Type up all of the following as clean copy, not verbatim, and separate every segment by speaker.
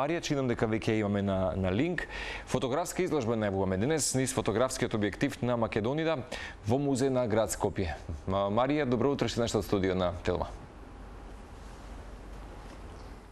Speaker 1: Марија, чинам дека веќе имаме на линк. Фотографска изложба најавуваме денес низ фотографскиот објектив на Македонида во музеј на град Скопје. Марија, добро утро, што од студио на Телма.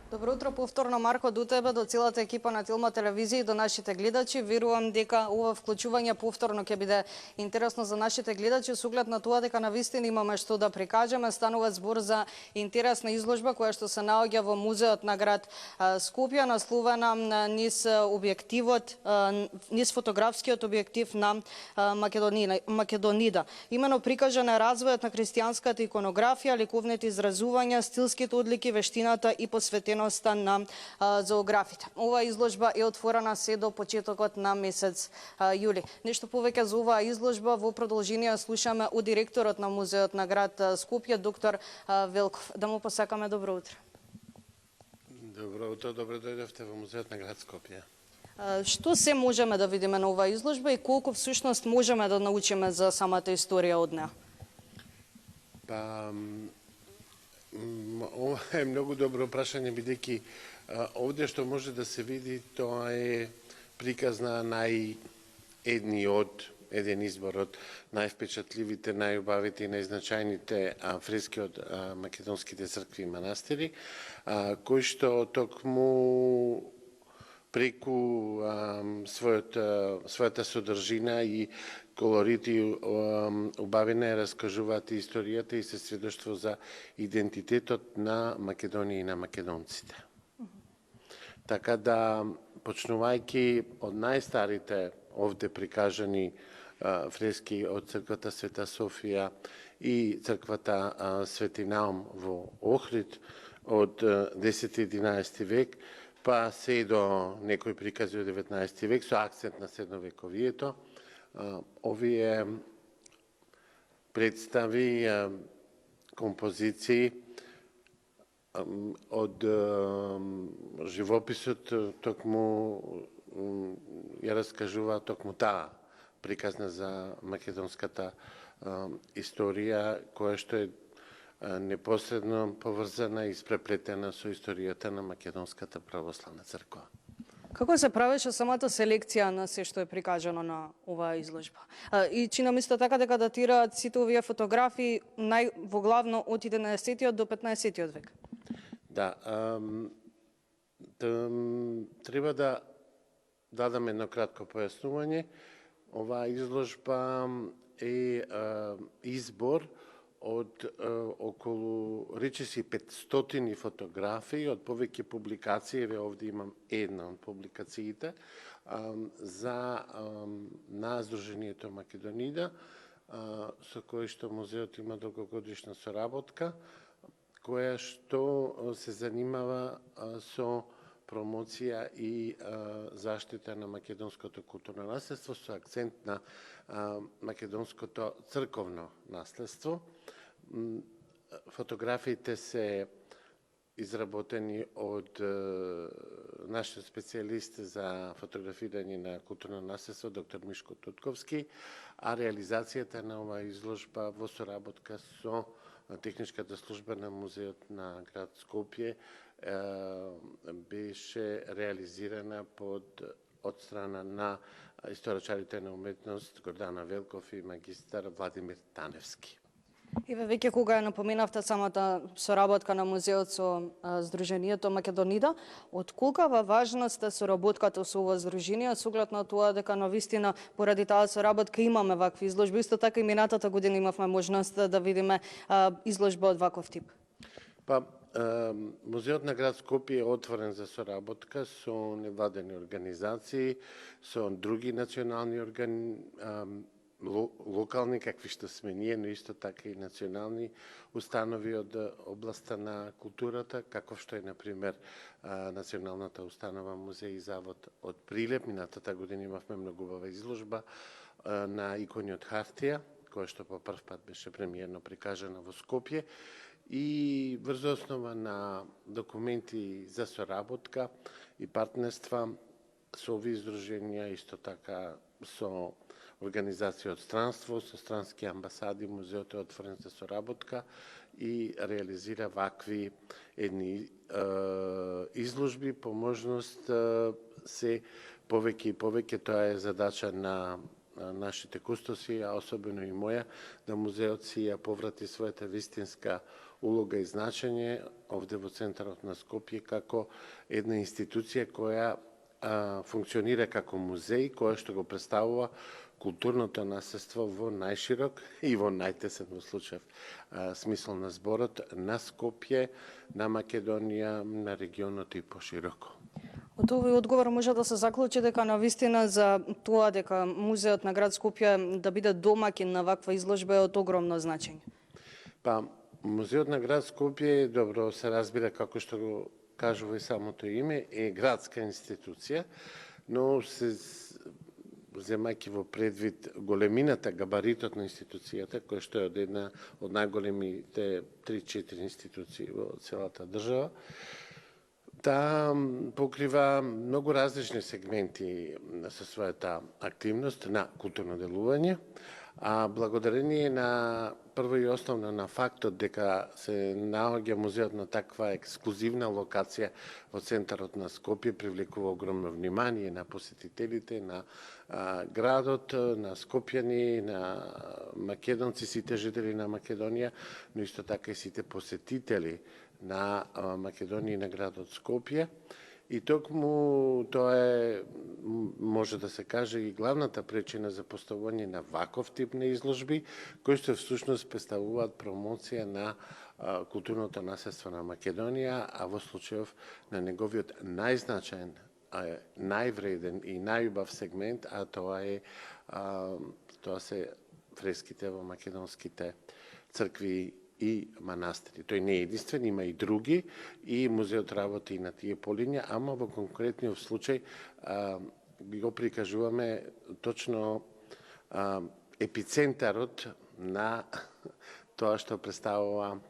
Speaker 2: Добро утро повторно, Марко, до тебе, до целата екипа на Телма телевизија и до нашите гледачи. Верувам дека ова вклучување повторно ќе биде интересно за нашите гледачи, со оглед на тоа дека навистина имаме што да прикажеме. Станува збор за интересна изложба која што се наоѓа во музеот на град Скопје, насловена низ објективот, низ фотографскиот објектив на Македонида. Имено прикажан е развојот на христијанската иконографија, ликовните изразувања, стилските одлики, вештината и посветеността на зоографите. Ова изложба е отворена се до почетокот на месец јули. Нешто повеќе за оваа изложба во продолжение слушаме од директорот на музеот на град Скопје, доктор Велков. Да му посакаме добро утро.
Speaker 3: Добро утро, добро дојдовте во музеот на град Скопје.
Speaker 2: Што се можеме да видиме на оваа изложба и колку всушност можеме да научиме за самата историја од неа?
Speaker 3: Ова е многу добро прашање, бидејќи овде што може да се види, тоа е приказ на еден избор од највпечатливите, најубавите и најзначајните фрески од македонските цркви и манастири, кои што токму преку својата содржина и колорити убавина ја раскажуваат историјата и се сведоштво за идентитетот на Македонија и на македонците. Така да, почнувајќи од најстарите овде прикажани фрески од црквата Света Софија и црквата Свети Наум во Охрид од 10-11 век, па се до некои прикази од 19 век со акцент на средновековието. Овие представи, композиции од живописот токму ја раскажува токму таа приказна за македонската историја, која што е непосредно поврзана и испреплетена со историјата на Македонската православна црква.
Speaker 2: Како се правеше самата селекција на се што е прикажано на оваа изложба? И чинам исто така дека датираат сите овие фотографии во главно од 11 до 15 век.
Speaker 3: Да, треба да дадам едно кратко појаснување. Оваа изложба е избор од околу речиси 500 фотографии од повеќе публикации, овде имам една од публикациите, на Сдруженијето Македонида, со кој што музеот има долгогодишна соработка, која што се занимава со промоција и заштита на македонското културно наследство со акцент на македонското црковно наследство. Фотографиите се изработени од нашиот специјалист за фотографирање на културно наследство, доктор Мишко Тутковски, а реализацијата на оваа изложба во соработка со техничката служба на музеот на град Скопје беше реализирана од страна на историчарите на уметност Гордана Велков и магистар Владимир Таневски.
Speaker 2: Еве веќе кога ја напоменавте самата соработка на музеот со Сдруженијето Македонида, од колкава важност е соработката со ова здружение, со оглед на тоа дека навистина поради таа соработка имаме вакви изложби, исто така и минатата година имавме можност да видиме изложба од ваков тип?
Speaker 3: Музеот на град Скопје е отворен за соработка со невладени организации, со други национални локални, какви што сме ние, но исто така и национални установи од областа на културата, каков што е, например, Националната установа Музеј и завод од Прилеп. Минатата година имавме многу убава изложба на икони од хартија, која што по прв пат беше премиерно прикажана во Скопје, и врз основа на документи за соработка и партнерства со овие издруженија, исто така со организација од странство, со странски амбасади, музеот е отворен за соработка и реализира вакви едни изложби по можност се повеќе и повеќе. Тоа е задача на нашите кустоси, а особено и моја, да музеот си ја поврати својата вистинска улога и значење овде во центарот на Скопје како една институција која функционира како музеј, која што го представува културното наследство во најширок и во најтесен во случај смисол на зборот на Скопје, на Македонија, на регионот и пошироко.
Speaker 2: Од овој одговор може да се заклучи дека навистина за тоа дека музеот на град Скопје да биде домаќин на ваква изложба е од огромно значење.
Speaker 3: Па, музеот на град Скопје, добро се разбира како што го кажува и самото име, е градска институција, но се земајќи во предвид големината, габаритот на институцијата, која што е од една од најголемите 3-4 институции во целата држава, таа покрива многу различни сегменти со својата активност на културно делување, а благодарение на прво и основно на фактот дека се наоѓа музеот на таква ексклузивна локација во центарот на Скопје, привлекува огромно внимание на посетителите, на градот, на скопјани, на македонци, сите жители на Македонија, но исто така и сите посетители на Македонија и на градот Скопје. И токму тоа е, може да се каже, и главната причина за поставување на ваков тип на изложби, кои што всушност представуваат промоција на културното наследство на Македонија, а во случајов на неговиот најзначаен, највреден и најубав сегмент, а тоа се фреските во македонските цркви и манастири. Тој не е единствен, има и други, и музеот работи и на тие полиња, ама во конкретниот случај го прикажуваме точно епицентарот на тоа што представува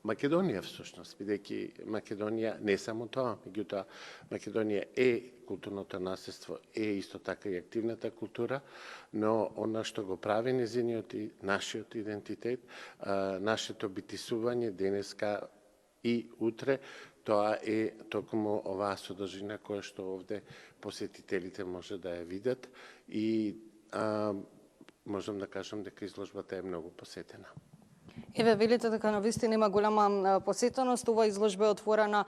Speaker 3: Македонија всушност, бидејќи Македонија не само тоа, меѓутоа Македонија е културното наследство, е исто така и активната култура, но она што го прави незиниот и нашиот идентитет, нашето битисување денеска и утре, тоа е токму оваа содржина која што овде посетителите може да ја видат и можам да кажам дека изложбата е многу посетена.
Speaker 2: Еве, велите дека навистина има голема посетеност. Ова изложба е отворена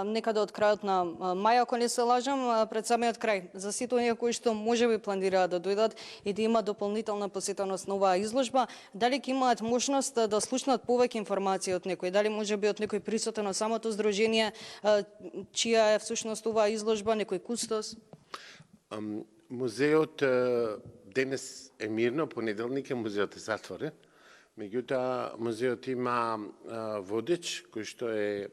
Speaker 2: некаде од крајот на мај, ако не се лажам, пред самиот крај. За сите оние кои што можеби планираат да дојдат и да има дополнителна посетеност на оваа изложба, дали ќе имаат можност да слушнат повеќе информации од некој? Дали можеби од некој присутен од самото здружение, чија е всушност оваа изложба, некој кустос?
Speaker 3: Музеот денес е мирно, понеделник е музеот е затворен. Меѓутоа, музеот има водич, кој што е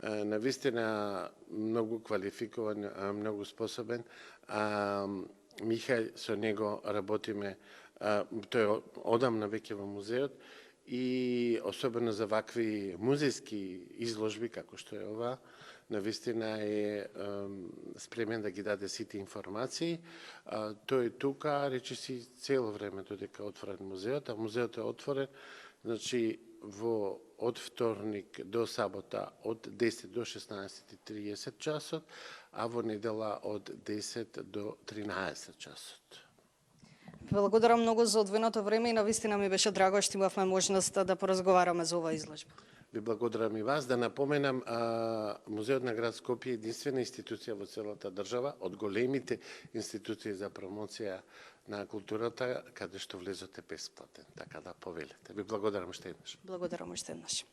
Speaker 3: навистина многу квалификован, многу способен. Михај, со него работиме, тој е одамна веќе во музеот и особено за вакви музејски изложби, како што е ова, навистина е спремен да ги даде сите информации. Тој е тука, речиси цело време додека отворен музеот, а музеот е отворен, значи од вторник до сабота од 10 до 16:30 часот, а во недела од 10 до 13 часот.
Speaker 2: Благодарам многу за одвоеното време и навистина ми беше драго што имавме можност да поразговараме за оваа изложба.
Speaker 3: Ви благодарам и вас. Да напоменам, Музеот на град Скопје е единствена институција во целата држава, од големите институции за промоција на културата, каде што влезот е бесплатен, така да повелете. Ви благодарам уште еднаш.
Speaker 2: Благодарам уште еднаш.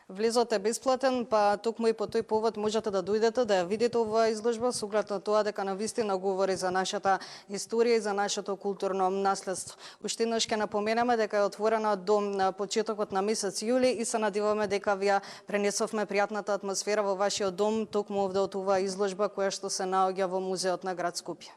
Speaker 2: Влезот е бесплатен, па токму и по тој повод можете да дојдете да ја видите оваа изложба, со оглед на тоа дека навистина говори за нашата историја и за нашето културно наследство. Уште еднаш ќе напоменеме дека е отворена до почетокот на месец јули и се надеваме дека ви ја пренесовме пријатната атмосфера во вашиот дом, токму овде од оваа изложба која што се наоѓа во Музеот на град Скопје.